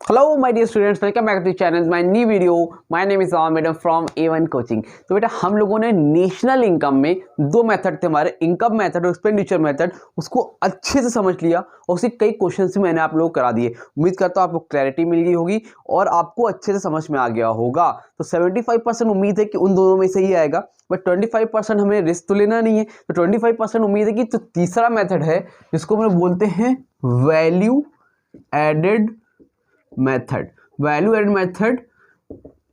Hello my dear students, welcome back to channel my new video. My name is madam from A1 coaching. तो बेटा हम लोगों ने national income में दो मेथड थे हमारे, इनकम मेथड और एक्सपेंडिचर मेथड, उसको अच्छे से समझ लिया और उसके कई क्वेश्चंस भी मैंने आप लोगों को करा दिए। उम्मीद करता हूँ आपको क्लैरिटी मिल गई होगी और आपको अच्छे से समझ में आ गया होगा। तो 75% उम्मीद है कि उन दोनों में से ही आएगा, बट 25% हमें रिस्क तो लेना नहीं है। तो 25% उम्मीद है कि जो तीसरा मेथड है जिसको हम लोग बोलते हैं value added method, value added method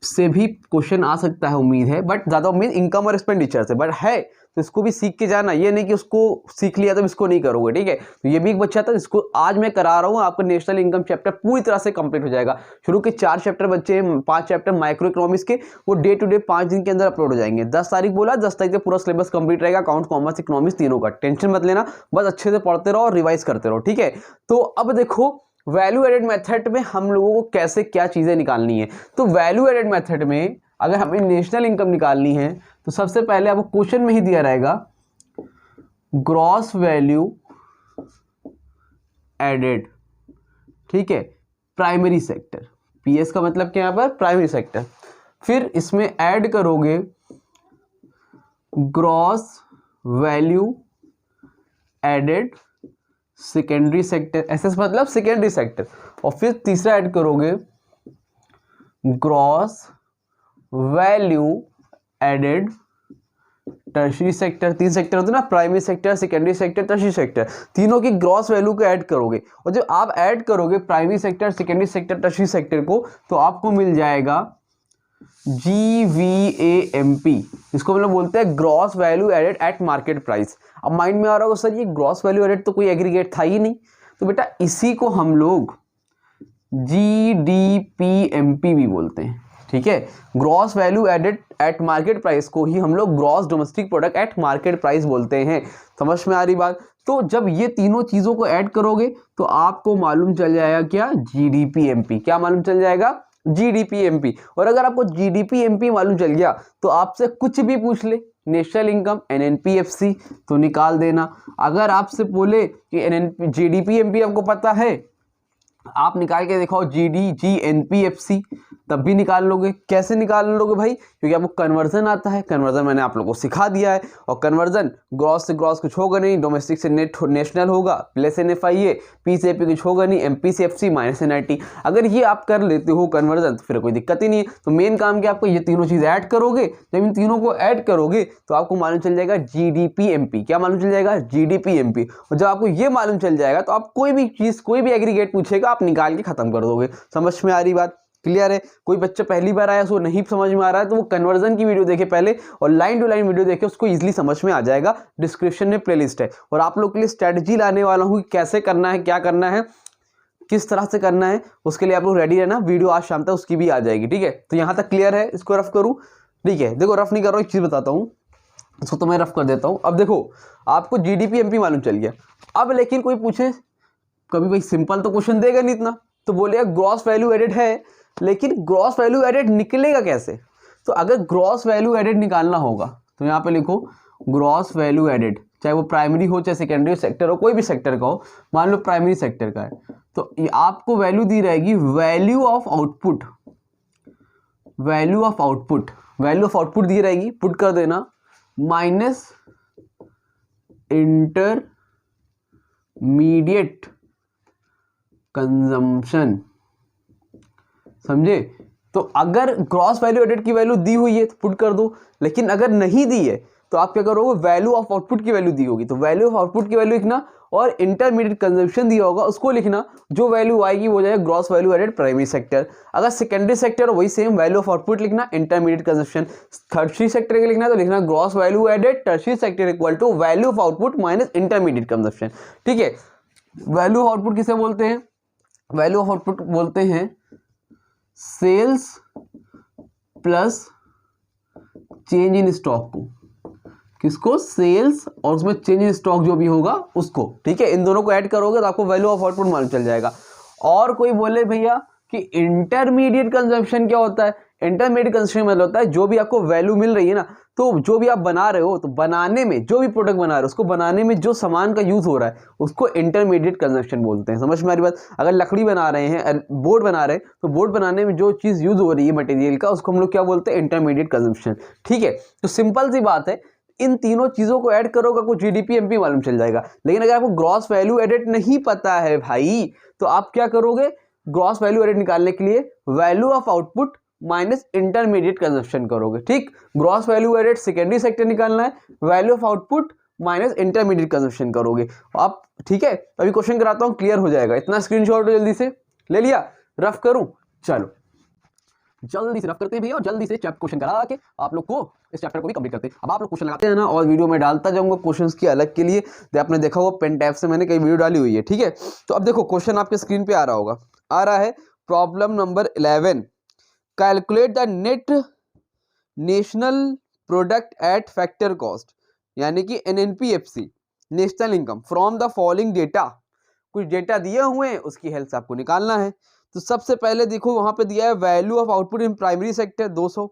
से भी क्वेश्चन आ सकता है उम्मीद है, बट ज़्यादा उम्मीद इनकम और एक्सपेंडिचर से बट है। तो इसको भी सीख के जाना, ये नहीं कि उसको सीख लिया तो इसको नहीं करोगे, ठीक है। तो ये भी एक बच्चा था जिसको आज मैं करा रहा हूँ, आपका नेशनल इनकम चैप्टर पूरी तरह से कंप्लीट हो जाएगा। शुरू के 4 चैप्टर बच्चे हैं, 5 चैप्टर माइक्रो इकोनॉमिक्स के, वो डे टू डे 5 दिन के अंदर अपलोड हो जाएंगे। 10 तारीख बोला, 10 तारीख से पूरा सिलेबस कंप्लीट रहेगा, अकाउंट, कॉमर्स, इकोनॉमिक्स तीनों का। टेंशन मत लेना, बस अच्छे से पढ़ते रहो और रिवाइज करते रहो, ठीक है। तो अब देखो वैल्यू एडेड मेथड में हम लोगों को कैसे क्या चीजें निकालनी है। तो वैल्यू एडेड मेथड में अगर हमें नेशनल इनकम निकालनी है तो सबसे पहले आपको क्वेश्चन में ही दिया रहेगा ग्रॉस वैल्यू एडेड, ठीक है, प्राइमरी सेक्टर। पीएस का मतलब क्या, यहां पर प्राइमरी सेक्टर। फिर इसमें ऐड करोगे gross value added secondary sector, SS मतलब सेकेंडरी सेक्टर। और फिर तीसरा ऐड करोगे gross value added tertiary sector. 3 sector होते हैं ना, primary sector, secondary sector, tertiary sector. तीनों की ग्रॉस वैल्यू को ऐड करोगे और जब आप ऐड करोगे primary sector, secondary sector, tertiary sector को, तो आपको मिल जाएगा GVAMP, इसको हम लोग बोलते हैं gross value added at market price. अब माइंड में आ रहा होगा सर ये ग्रॉस वैल्यू एडेड तो कोई एग्रीगेट था ही नहीं, तो बेटा इसी को हम लोग GDPMP भी बोलते हैं, ठीक है। Gross value added at market price को ही हम लोग gross domestic product at market price बोलते हैं। समझ में आ रही बात। तो जब ये तीनों चीजों को ऐड करोगे तो आपको मालूम चल जाएगा क्या, GDPMP। क्या मालूम चल जाएगा, GDPMP। और अगर आपको GDPMP मालूम चल गया तो आपसे कुछ भी पूछ ले, नेशनल इनकम, NNPFC, तो निकाल देना। अगर आपसे बोले कि GDPMP आपको पता है, आप निकाल के दिखाओ GNPFC, तब भी निकाल लोगे। कैसे निकाल लोगे भाई, क्योंकि आपको कन्वर्जन आता है। कन्वर्जन मैंने आप लोगों को सिखा दिया है, और कन्वर्जन ग्रॉस से ग्रॉस कुछ होगा नहीं, डोमेस्टिक से नेशनल होगा, प्लस NFIA, P से AP कुछ होगा नहीं, MP से FC माइनस NIT। अगर ये आप कर लेते हो कन्वर्जन तो फिर कोई दिक्कत ही नहीं है। तो मेन काम क्या, आपको ये तीनों चीज़ ऐड करोगे। जब इन तीनों को ऐड करोगे तो आपको मालूम चल जाएगा GDPMP। क्या मालूम चल जाएगा, GDPMP। और जब आपको ये मालूम चल जाएगा तो आप कोई भी चीज़, कोई भी एग्रीगेट पूछेगा आप निकाल के खत्म कर दोगे। समझ में आ रही बात, क्लियर है। कोई बच्चा पहली बार आया, उसको नहीं समझ में आ रहा है, तो वो कन्वर्जन की वीडियो देखे पहले और लाइन टू लाइन वीडियो देखे, उसको इजीली समझ में आ जाएगा। डिस्क्रिप्शन में प्लेलिस्ट है और आप लोग के लिए स्ट्रेटजी लाने वाला हूँ कि कैसे करना है, क्या करना है, किस तरह से करना है, उसके लिए आप लोग रेडी रहना। वीडियो आज शाम तक उसकी भी आ जाएगी, ठीक है। तो यहाँ तक क्लियर है, इसको रफ करूँ, ठीक है। देखो रफ नहीं कर रहा हूँ, एक चीज़ बताता हूँ, इसको तो मैं रफ कर देता हूँ। अब देखो आपको GDPMP मालूम चल गया। अब लेकिन कोई पूछे, कभी भाई सिंपल तो क्वेश्चन देगा नहीं इतना, तो बोलेगा ग्रॉस वैल्यू एडेड है, लेकिन ग्रॉस वैल्यू एडेड निकलेगा कैसे। तो अगर ग्रॉस वैल्यू एडेड निकालना होगा तो यहाँ पे लिखो ग्रॉस वैल्यू एडेड, चाहे वो प्राइमरी हो चाहे सेकेंडरी सेक्टर हो, कोई भी सेक्टर का हो। मान लो प्राइमरी सेक्टर का है तो ये आपको वैल्यू दी रहेगी value of output, value of output, value of output दी रहेगी, पुट कर देना माइनस इंटरमीडिएट कंजम्पशन, समझे। तो अगर ग्रॉस वैल्यू एडेड की वैल्यू दी हुई है तो पुट कर दो, लेकिन अगर नहीं दी है तो आप क्या करोगे, वैल्यू ऑफ आउटपुट की वैल्यू दी होगी तो वैल्यू ऑफ आउटपुट की वैल्यू लिखना, और इंटरमीडिएट कंजम्पशन दिया होगा उसको लिखना। जो वैल्यू आएगी वो हो जाएगा gross value added primary sector. अगर सेकेंडरी सेक्टर वही सेम, वैल्यू ऑफ आउटपुट लिखना, इंटरमीडिएट कंजम्पशन। टर्शियरी सेक्टर के लिखना तो लिखना gross value added tertiary sector equal to value of output minus intermediate consumption, ठीक है। वैल्यू ऑफ आउटपुट किसे बोलते हैं, वैल्यू ऑफ आउटपुट बोलते हैं sales plus change in stock को। किसको, सेल्स और उसमें चेंज इन स्टॉक जो भी होगा उसको, ठीक है। इन दोनों को ऐड करोगे तो आपको वैल्यू ऑफ आउटपुट मालूम चल जाएगा। और कोई बोले भैया कि इंटरमीडिएट कंजम्पशन क्या होता है। इंटरमीडिएट कंजम्पशन मतलब होता है जो भी आपको वैल्यू मिल रही है ना, तो जो भी आप बना रहे हो, तो बनाने में जो भी प्रोडक्ट बना रहे हो उसको बनाने में जो सामान का यूज हो रहा है उसको इंटरमीडिएट कंजम्पशन बोलते हैं। समझ में आ रही बात। अगर लकड़ी बना रहे हैं, बोर्ड बना रहे हैं, तो बोर्ड बनाने में जो चीज यूज हो रही है मटेरियल का, उसको हम लोग क्या बोलते हैं, इंटरमीडिएट कंजम्पशन। ठीक है, तो सिंपल सी बात है, इन तीनों चीजों को ऐड करोगे आपको जीडीपी एमपी मालूम चल जाएगा। लेकिन अगर आपको ग्रॉस वैल्यू एडेड नहीं पता है भाई, तो आप क्या करोगे, ग्रॉस वैल्यू एडेड निकालने के लिए value of output minus intermediate consumption करोगे। ठीक, gross value added secondary sector निकालना है, value of output minus intermediate consumption करोगे आप। ठीक है, अभी क्वेश्चन कराता हूं, क्लियर हो जाएगा। इतना स्क्रीनशॉट जल्दी से ले लिया, रफ करूं, चलो जल्दी से रफ करते हैं भैया, और जल्दी से चैप्टर क्वेश्चन करा के आप लोग को इस चैप्टर को भी कंप्लीट करते हैं। अब आप लोग क्वेश्चन लगाते हैं ना, और वीडियो में डालता जाऊंगा क्वेश्चंस की अलग के लिए, तो आपने देखा वो पेन टैब से मैंने कई वीडियो डाली हुई है। ठीक है, तो अब देखो क्वेश्चन आपके स्क्रीन पे आ रहा होगा, आ रहा है problem number 11, calculate the net national product at factor cost, यानी कि NNPFC, national income from the following data. कुछ डेटा दिए हुए हैं, उसकी हेल्प से आपको निकालना है। तो सबसे पहले देखो वहां पे दिया है value of output in primary sector 200,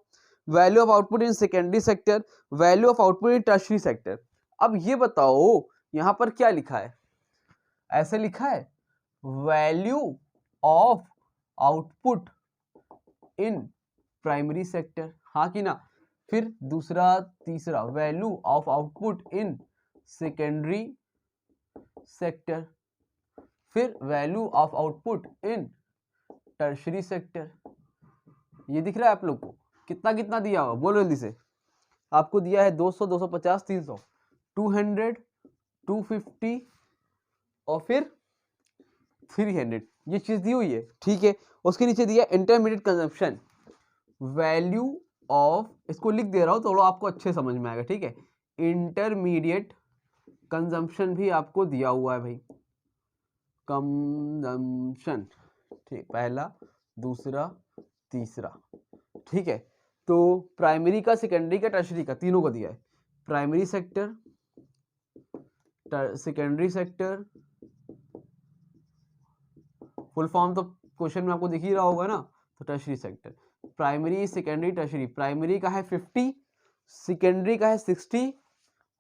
value of output in secondary sector, value of output in tertiary sector. अब ये बताओ यहां पर क्या लिखा है, ऐसे लिखा है value of output in primary sector, हाँ कि ना। फिर दूसरा तीसरा value of output in secondary sector, फिर value of output in tertiary sector. ये दिख रहा है आप लोग को, कितना कितना दिया हुआ, बोलो जल्दी से। आपको दिया है 200, 250, 300, 200, 250 और फिर 300, ये चीज दी हुई है। ठीक है, उसके नीचे दिया इंटरमीडिएट कंजम्पशन, वैल्यू ऑफ, इसको लिख दे रहा हूं तो आपको अच्छे समझ में आएगा। ठीक है, इंटरमीडिएट कंजम्पशन भी आपको दिया हुआ है भाई, कंजम्पशन। ठीक, पहला, दूसरा, तीसरा। ठीक है, तो प्राइमरी का, सेकेंडरी का, टर्शरी का, तीनों को दिया है। Primary sector, secondary sector, full form तो क्वेश्चन में आपको दिख ही रहा होगा ना, तो tertiary sector. Primary, secondary, tertiary. Primary का है 50, सेकेंडरी का है 60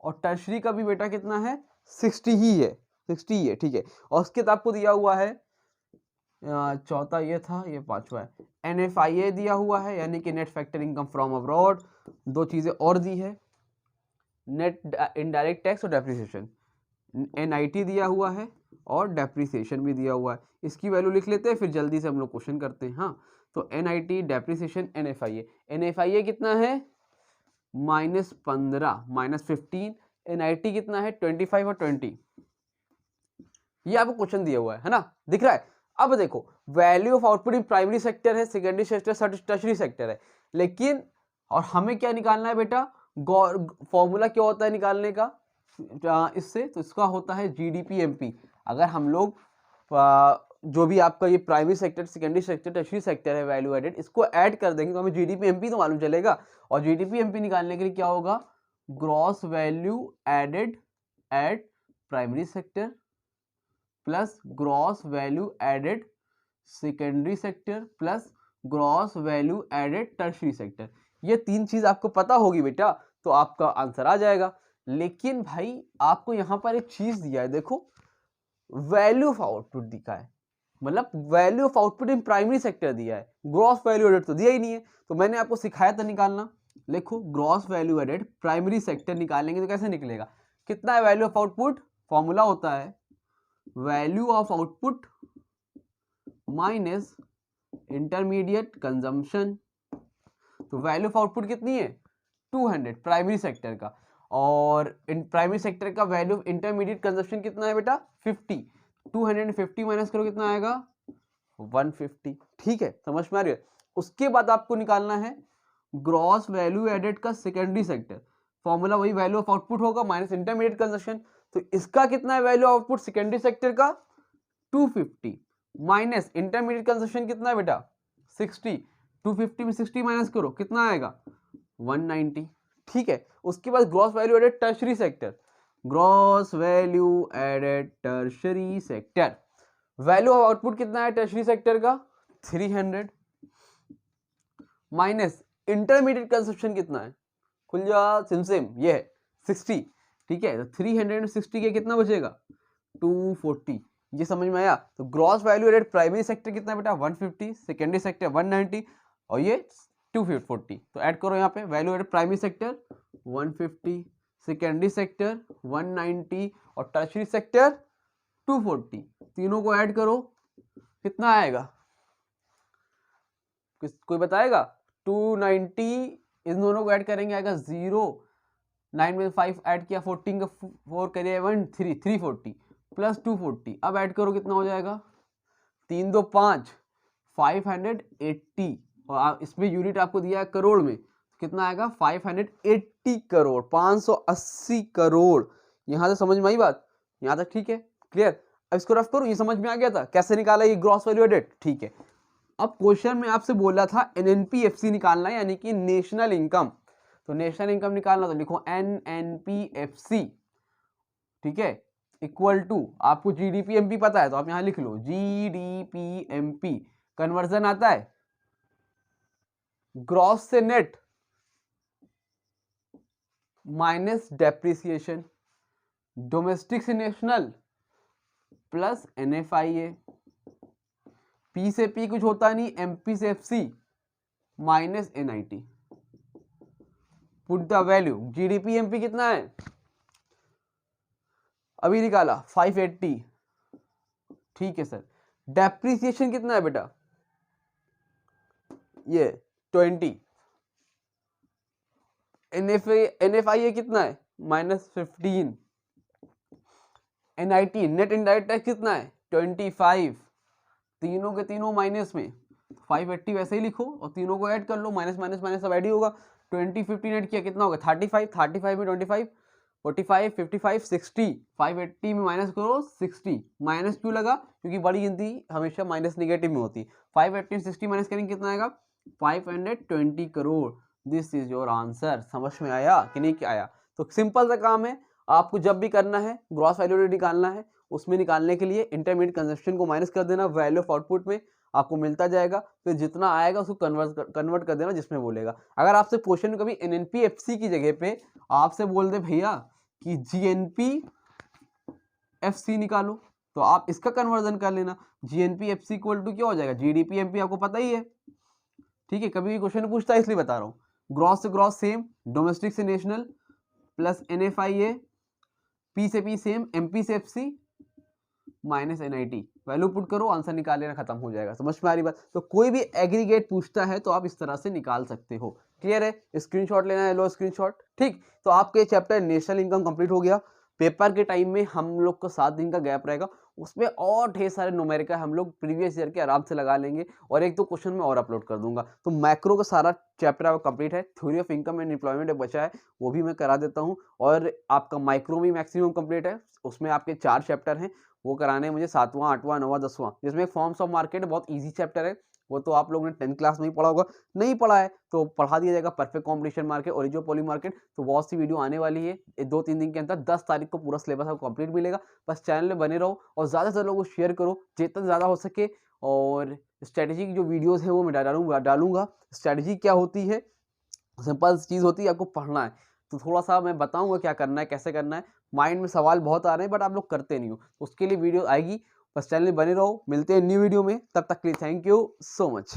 और टर्शरी का भी बेटा कितना है, 60 ही है, 60 ही है। ठीक है, और उसके बाद आपको दिया हुआ है, चौथा ये था, ये पांचवा है, NFIA दिया हुआ है, यानी कि net factor income from abroad. दो चीजें और दी है, नेट इनडायरेक्ट टैक्स और डेप्रिसिएशन। NIT दिया हुआ है और डेप्रिसिएशन भी दिया हुआ है। इसकी वैल्यू लिख लेते हैं, फिर जल्दी से हम लोग क्वेश्चन करते हैं। हाँ, तो NIT, डेप्रिसिएशन, NFIA कितना है, -15, -15। NIT कितना है, 25 और 20। ये आपको क्वेश्चन दिया हुआ है ना, दिख रहा है। अब देखो value of output in primary sector है, सेकेंडरी सेक्टर, टर्शरी सेक्टर है, लेकिन और हमें क्या निकालना है बेटा, फॉर्मूला क्या होता है निकालने का इससे, तो इसका होता है जीडीपी एमपी। अगर हम लोग जो भी आपका ये primary sector, secondary sector, tertiary sector है वैल्यू एडेड, इसको ऐड कर देंगे तो हमें जीडीपी एमपी तो मालूम चलेगा। और जीडीपी एमपी निकालने के लिए क्या होगा, gross value added at primary sector plus gross value added secondary sector plus gross value added tertiary sector. ये तीन चीज आपको पता होगी बेटा, तो आपका आंसर आ जाएगा। लेकिन भाई आपको यहां पर एक चीज दिया है, देखो वैल्यू ऑफ आउटपुट दिखा है, मतलब value of output in primary sector दिया है, ग्रॉस वैल्यू एडेड तो दिया ही नहीं है। तो मैंने आपको सिखाया था निकालना, देखो gross value added primary sector निकालेंगे तो कैसे निकलेगा, कितना है वैल्यू ऑफ आउटपुट, फॉर्मूला होता है value of output minus intermediate consumption. तो वैल्यू ऑफ आउटपुट कितनी है, 200 प्राइमरी सेक्टर का, और प्राइमरी सेक्टर का वैल्यू ऑफ इंटरमीडिएट कंजम्पशन कितना है बेटा, 50। 250 माइनस करो कितना आएगा, 150। ठीक है, समझ में आ रही है। उसके बाद आपको निकालना है ग्रॉस वैल्यू एडेड का सेकेंडरी सेक्टर, फॉर्मूला वही वैल्यू ऑफ आउटपुट होगा माइनस इंटरमीडिएट कंजम्पशन। तो इसका कितना है value of output secondary sector का, 250 माइनस इंटरमीडिएट कंजम्पशन कितना है बेटा, 60। 250 में 60 माइनस करो कितना आएगा, 190। ठीक है, उसके बाद gross value added tertiary sector, gross value added tertiary sector, value of output कितना है टर्शरी सेक्टर का, 300 माइनस इंटरमीडिएट कंजप्शन कितना है, खुल जा सिमसिम, ये है 60, ठीक है। तो 360 के कितना बचेगा 240, ये समझ में आया। तो gross value added primary sector कितना है बेटा 150, सेकेंडरी सेक्टर 190 और ये 240। तो ऐड करो यहाँ पे value added primary sector 150, secondary sector 190 और टर्शियरी सेक्टर 240, तीनों को ऐड करो कितना आएगा, कोई बताएगा। 290 इन दोनों को ऐड करेंगे आएगा 0, 9 में 5 ऐड किया, 14 का 4 करिए 1 3 340 प्लस 240, अब ऐड करो कितना हो जाएगा 3 2 5 580 और इसमें यूनिट आपको दिया है करोड़ में, कितना आएगा 580 करोड़, 580 करोड़। यहां से समझ में आई बात, यहां तक ठीक है, क्लियर। अब इसको रफ करो, ये समझ में आ गया था कैसे निकाला ये ग्रॉस वैल्यू एडेड, ठीक है। अब क्वेश्चन में आपसे बोला था एनएनपीएफसी निकालना है, यानी कि नेशनल इनकम। तो नेशनल इनकम निकालना तो लिखो एनएनपीएफसी, ठीक है, इक्वल टू, आपको जीडीपीएमपी पता है तो आप यहां लिख लो जीडीपीएमपी, कन्वर्जन आता है ग्रॉस से नेट माइनस डेप्रिसिएशन, डोमेस्टिक से नेशनल प्लस एनएफआईए, पी से पी कुछ होता नहीं, एमपी से FC minus NIT. Put the value, GDP MP कितना है अभी निकाला 580, ठीक है सर। डेप्रिसिएशन कितना है बेटा ये 20, एनएफआईए कितना है -15, एनआईटी नेट इनडायरेक्ट टैक्स कितना है 25, तीनों के तीनों माइनस में, 580 वैसे ही लिखो और तीनों को ऐड कर लो, माइनस माइनस माइनस सब ऐड ही होगा। 20 15 ऐड किया कितना होगा 35, 35 में 25 45 55 60, 580 में माइनस करो 60, माइनस क्यों लगा क्योंकि बड़ी गिनती हमेशा माइनस निगेटिव में होती है। 580 60 माइनस करेंगे कितना आएगा 520 crore. This is your answer. समझ में आया कि नहीं क्या आया। तो सिंपल सा काम है, आपको जब भी करना है ग्रॉस वैल्यू निकालना है, उसमें निकालने के लिए इंटरमीडिएट कंजप्शन को माइनस कर देना, वैल्यू ऑफ आउटपुट में आपको मिलता जाएगा, फिर जितना आएगा उसको कन्वर्ट कर देना जिसमें बोलेगा। अगर आपसे क्वेश्चन में कभी एनएनपीएफसी की जगह पे आपसे बोल दे भैया कि जीएनपीएफसी निकालो, तो आप इसका कन्वर्जन कर लेना। जीएनपीएफसी इक्वल टू क्या हो जाएगा जीडीपीएमपी, आपको पता ही है, ठीक है, कभी भी क्वेश्चन पूछता है इसलिए बता रहा हूँ। ग्रॉस से ग्रॉस सेम, डोमेस्टिक से नेशनल प्लस एनएफआईए, पी से पी सेम, एमपी से FC minus NIT, value put करो, आंसर निकाल लेना, खत्म हो जाएगा। समझ में आ रही बात। तो कोई भी एग्रीगेट पूछता है तो आप इस तरह से निकाल सकते हो। क्लियर है, स्क्रीनशॉट लेना है, लो स्क्रीनशॉट, ठीक। तो आपके चैप्टर नेशनल इनकम कंप्लीट हो गया। पेपर के टाइम में हम लोग को 7 दिन का गैप रहेगा, उसमें और ढेर सारे न्यूमेरिकल हम लोग प्रीवियस ईयर के आराम से लगा लेंगे और एक दो क्वेश्चन में और अपलोड कर दूंगा। तो मैक्रो का सारा चैप्टर आपका कंप्लीट है। Theory of income and employment बचा है, वो भी मैं करा देता हूँ। और आपका माइक्रो भी मैक्सिमम कंप्लीट है, उसमें आपके 4 चैप्टर हैं, वो कराने मुझे 7वां 8वां 9वां 10वां, जिसमें फॉर्म्स ऑफ मार्केट बहुत ईजी चैप्टर है, वो तो आप लोगों ने 10th क्लास में ही पढ़ा होगा, नहीं पढ़ा है तो पढ़ा दिया जाएगा। Perfect competition market, original market, तो बहुत सी वीडियो आने वाली है 2-3 दिन के अंदर। 10 तारीख को पूरा सिलेबस आपको कंप्लीट मिलेगा। बस चैनल में बने रहो और ज़्यादा से लोगों को शेयर करो जितना ज़्यादा हो सके। और स्ट्रेटेजी की जो वीडियोस है वो मैं डालूंगा। स्ट्रेटेजी क्या होती है, सिंपल चीज़ होती है, आपको पढ़ना है तो थोड़ा सा मैं बताऊंगा क्या करना है कैसे करना है। माइंड में सवाल बहुत आ रहे हैं बट आप लोग करते नहीं हो, उसके लिए वीडियो आएगी। बस चैनल में बने रहो, मिलते हैं न्यू वीडियो में, तब तक के लिए थैंक यू सो मच।